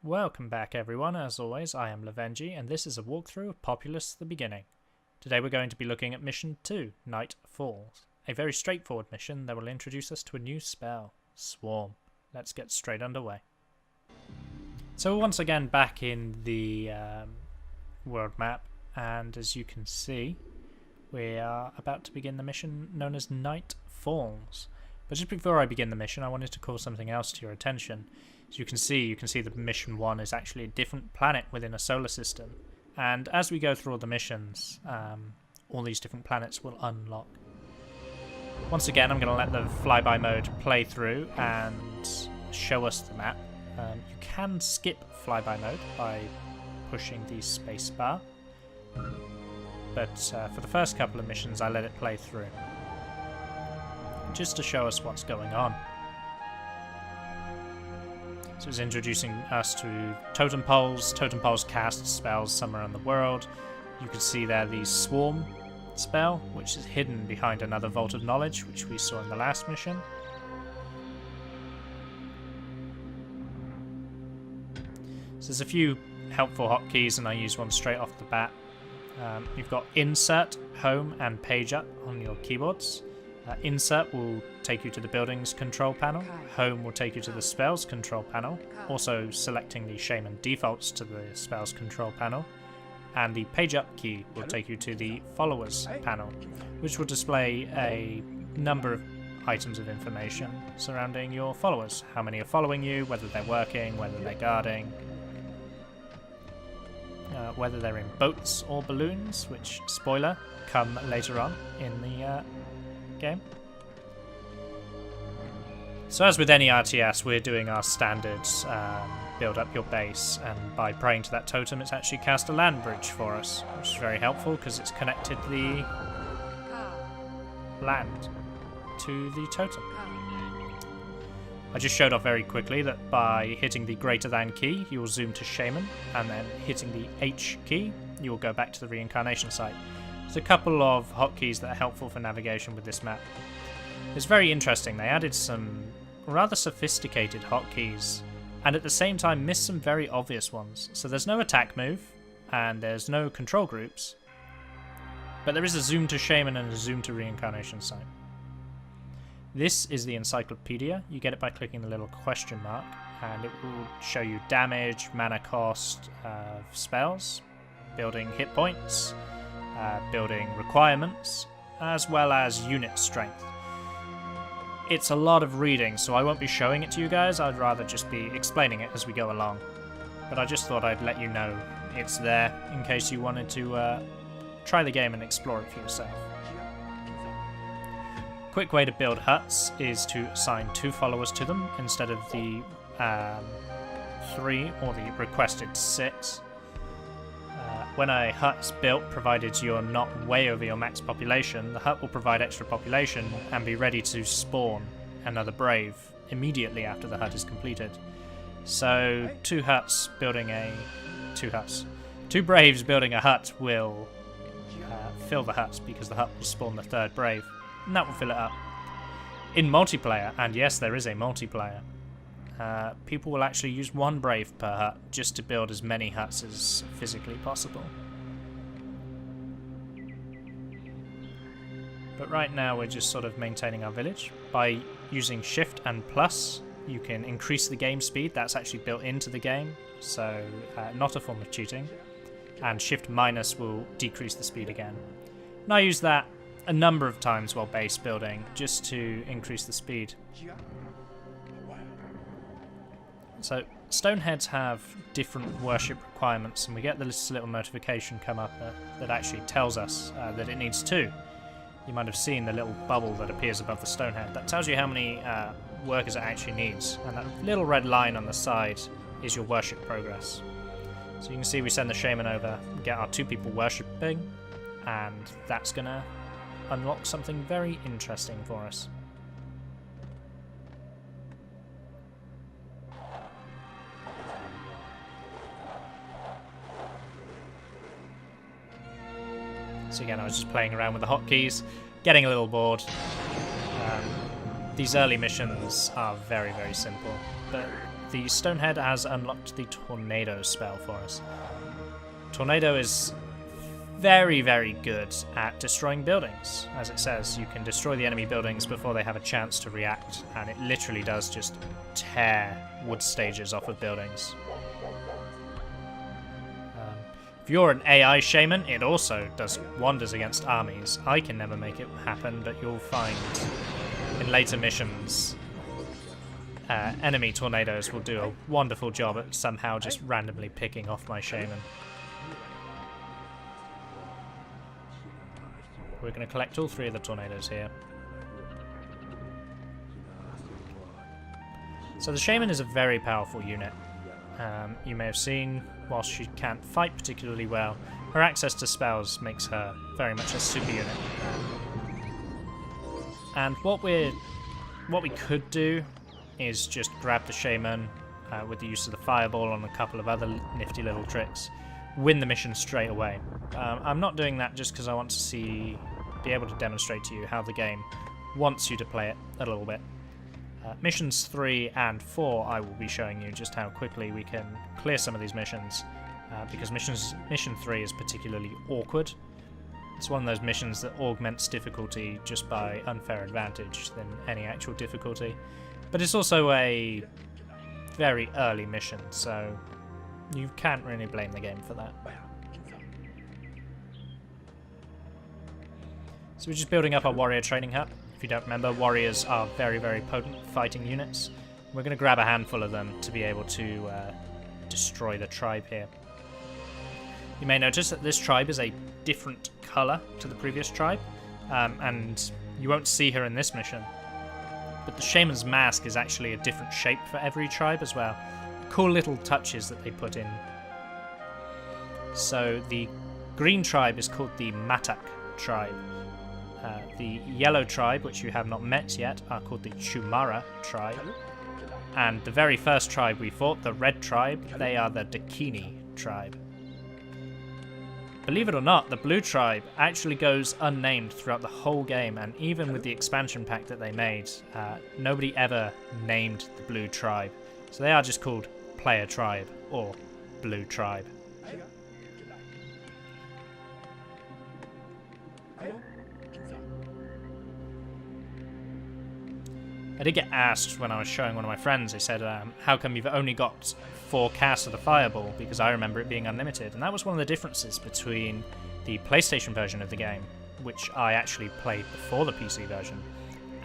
Welcome back everyone, as always I am Lovenji and this is a walkthrough of Populous the Beginning. Today we're going to be looking at Mission 2, Night Falls. A very straightforward mission that will introduce us to a new spell, Swarm. Let's get straight underway. So we're once again back in the world map, and as you can see we are about to begin the mission known as Night Falls. But just before I begin the mission I wanted to call something else to your attention. As you can see that Mission 1 is actually a different planet within a solar system. And as we go through all the missions, all these different planets will unlock. Once again, I'm going to let the flyby mode play through and show us the map. You can skip flyby mode by pushing the space bar. But for the first couple of missions, I let it play through, just to show us what's going on. So it's introducing us to totem poles. Totem poles cast spells somewhere in the world. You can see there the Swarm spell, which is hidden behind another Vault of Knowledge, which we saw in the last mission. So there's a few helpful hotkeys, and I use one straight off the bat. You've got Insert, Home, and Page Up on your keyboards. Insert will take you to the buildings control panel. Home will take you to the spells control panel, also selecting the shaman defaults to the spells control panel. And the page up key will take you to the followers panel, which will display a number of items of information surrounding your followers. How many are following you, whether they're working, whether they're guarding, whether they're in boats or balloons, which, spoiler, come later on in the game. So as with any RTS, we're doing our standards, build up your base, and by praying to that totem it's actually cast a land bridge for us, which is very helpful because it's connected the land to the totem. I just showed off very quickly that by hitting the greater than key you will zoom to shaman, and then hitting the H key you will go back to the reincarnation site. There's a couple of hotkeys that are helpful for navigation with this map. It's very interesting, they added some rather sophisticated hotkeys and at the same time missed some very obvious ones. So there's no attack move and there's no control groups, but there is a zoom to shaman and a zoom to reincarnation site. This is the encyclopedia. You get it by clicking the little question mark and it will show you damage, mana cost of spells, building hit points, building requirements, as well as unit strength. It's a lot of reading, so I won't be showing it to you guys. I'd rather just be explaining it as we go along. But I just thought I'd let you know it's there in case you wanted to try the game and explore it for yourself. Quick way to build huts is to assign 2 followers to them instead of the 3 or the requested 6. When a hut's built, provided you're not way over your max population, the hut will provide extra population and be ready to spawn another brave immediately after the hut is completed. So 2 braves building a hut will fill the hut because the hut will spawn the 3rd brave, and that will fill it up. In multiplayer, and yes there is a multiplayer, people will actually use 1 brave per hut just to build as many huts as physically possible. But right now we're just sort of maintaining our village. By using Shift and Plus you can increase the game speed. That's actually built into the game, so not a form of cheating. And Shift Minus will decrease the speed again. And I use that a number of times while base building just to increase the speed. So stoneheads have different worship requirements, and we get this little notification come up that actually tells us that it needs 2. You might have seen the little bubble that appears above the stonehead. That tells you how many workers it actually needs, and that little red line on the side is your worship progress. So you can see we send the shaman over, get our 2 people worshipping, and that's gonna unlock something very interesting for us. So again, I was just playing around with the hotkeys, getting a little bored. These early missions are very, very simple, but the Stonehead has unlocked the Tornado spell for us. Tornado is very, very good at destroying buildings. As it says, you can destroy the enemy buildings before they have a chance to react, and it literally does just tear wood stages off of buildings. If you're an AI shaman, it also does wonders against armies. I can never make it happen, but you'll find in later missions enemy tornadoes will do a wonderful job at somehow just randomly picking off my shaman. We're going to collect all 3 of the tornadoes here. So the shaman is a very powerful unit. You may have seen, whilst she can't fight particularly well, her access to spells makes her very much a super unit. And what we could do is just grab the shaman with the use of the fireball and a couple of other nifty little tricks, win the mission straight away. I'm not doing that just because I want to be able to demonstrate to you how the game wants you to play it a little bit. Missions 3 and 4, I will be showing you just how quickly we can clear some of these missions, because mission 3 is particularly awkward. It's one of those missions that augments difficulty just by unfair advantage than any actual difficulty. But it's also a very early mission, so you can't really blame the game for that. So we're just building up our warrior training hut. If you don't remember, warriors are very, very potent fighting units. We're going to grab a handful of them to be able to destroy the tribe here. You may notice that this tribe is a different colour to the previous tribe, and you won't see her in this mission. But the shaman's mask is actually a different shape for every tribe as well. Cool little touches that they put in. So the green tribe is called the Matak tribe. The yellow tribe, which you have not met yet, are called the Chumara tribe. And the very first tribe we fought, the red tribe, they are the Dakini tribe. Believe it or not, the blue tribe actually goes unnamed throughout the whole game, and even with the expansion pack that they made, nobody ever named the blue tribe. So they are just called Player Tribe, or Blue Tribe. I did get asked when I was showing one of my friends, they said, how come you've only got 4 casts of the fireball? Because I remember it being unlimited. And that was one of the differences between the PlayStation version of the game, which I actually played before the PC version,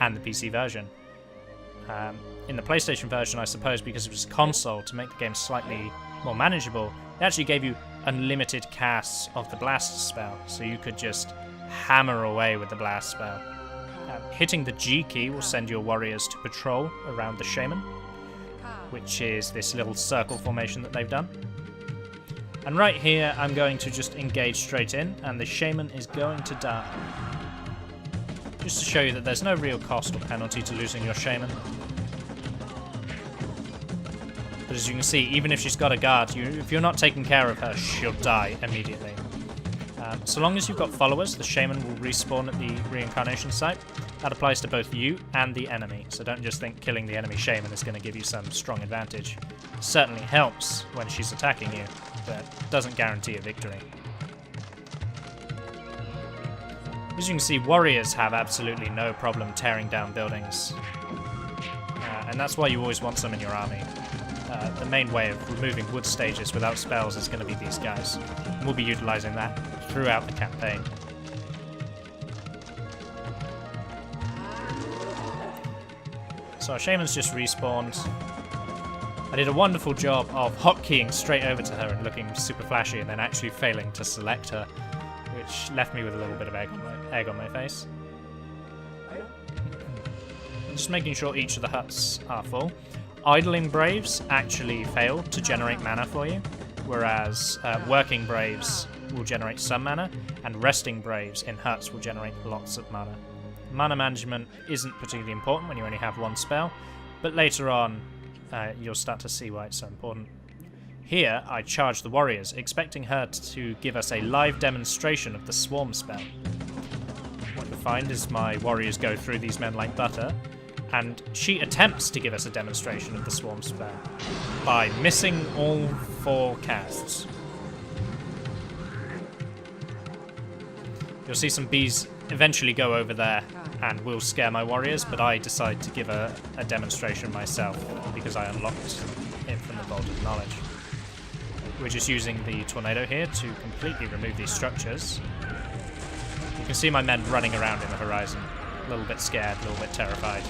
and the PC version. In the PlayStation version, I suppose because it was a console, to make the game slightly more manageable, it actually gave you unlimited casts of the blast spell, so you could just hammer away with the blast spell. Hitting the G key will send your warriors to patrol around the shaman, which is this little circle formation that they've done. And right here, I'm going to just engage straight in, and the shaman is going to die. Just to show you that there's no real cost or penalty to losing your shaman. But as you can see, even if she's got a guard, if you're not taking care of her, she'll die immediately. So long as you've got followers, the shaman will respawn at the reincarnation site. That applies to both you and the enemy, so don't just think killing the enemy shaman is going to give you some strong advantage. It certainly helps when she's attacking you, but doesn't guarantee a victory. As you can see, warriors have absolutely no problem tearing down buildings, and that's why you always want some in your army. The main way of removing wood stages without spells is going to be these guys. And we'll be utilising that throughout the campaign. So our shaman's just respawned. I did a wonderful job of hotkeying straight over to her and looking super flashy, and then actually failing to select her, which left me with a little bit of egg on my face. I'm just making sure each of the huts are full. Idling Braves actually fail to generate mana for you, whereas Working Braves will generate some mana, and Resting Braves in huts will generate lots of mana. Mana management isn't particularly important when you only have one spell, but later on you'll start to see why it's so important. Here I charge the warriors, expecting her to give us a live demonstration of the Swarm spell. What you'll find is my warriors go through these men like butter, And she attempts to give us a demonstration of the swarm spell by missing all 4 casts. You'll see some bees eventually go over there and will scare my warriors, but I decide to give a demonstration myself because I unlocked it from the Vault of Knowledge. We're just using the tornado here to completely remove these structures. You can see my men running around in the horizon, a little bit scared, a little bit terrified.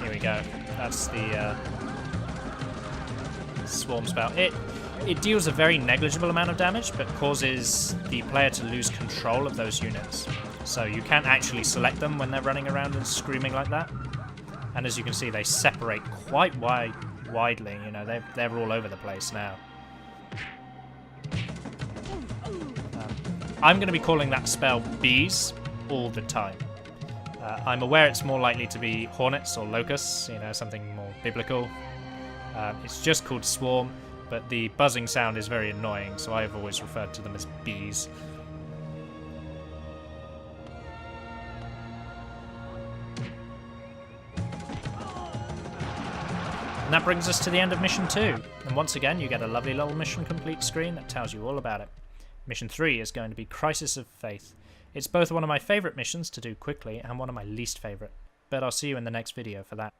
Here we go. That's the swarm spell. It deals a very negligible amount of damage, but causes the player to lose control of those units. So you can't actually select them when they're running around and screaming like that. And as you can see, they separate quite widely. You know, they're all over the place now. I'm going to be calling that spell bees all the time. I'm aware it's more likely to be hornets or locusts, you know, something more biblical. It's just called swarm, but the buzzing sound is very annoying, so I've always referred to them as bees. And that brings us to the end of Mission 2, and once again you get a lovely little mission complete screen that tells you all about it. Mission 3 is going to be Crisis of Faith. It's both one of my favourite missions to do quickly and one of my least favourite, but I'll see you in the next video for that.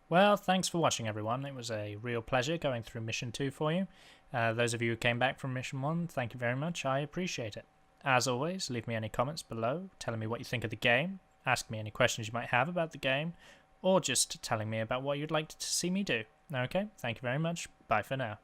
Well, thanks for watching everyone. It was a real pleasure going through Mission 2 for you. Those of you who came back from Mission 1, thank you very much. I appreciate it. As always, leave me any comments below, telling me what you think of the game, ask me any questions you might have about the game, or just telling me about what you'd like to see me do. Okay, thank you very much. Bye for now.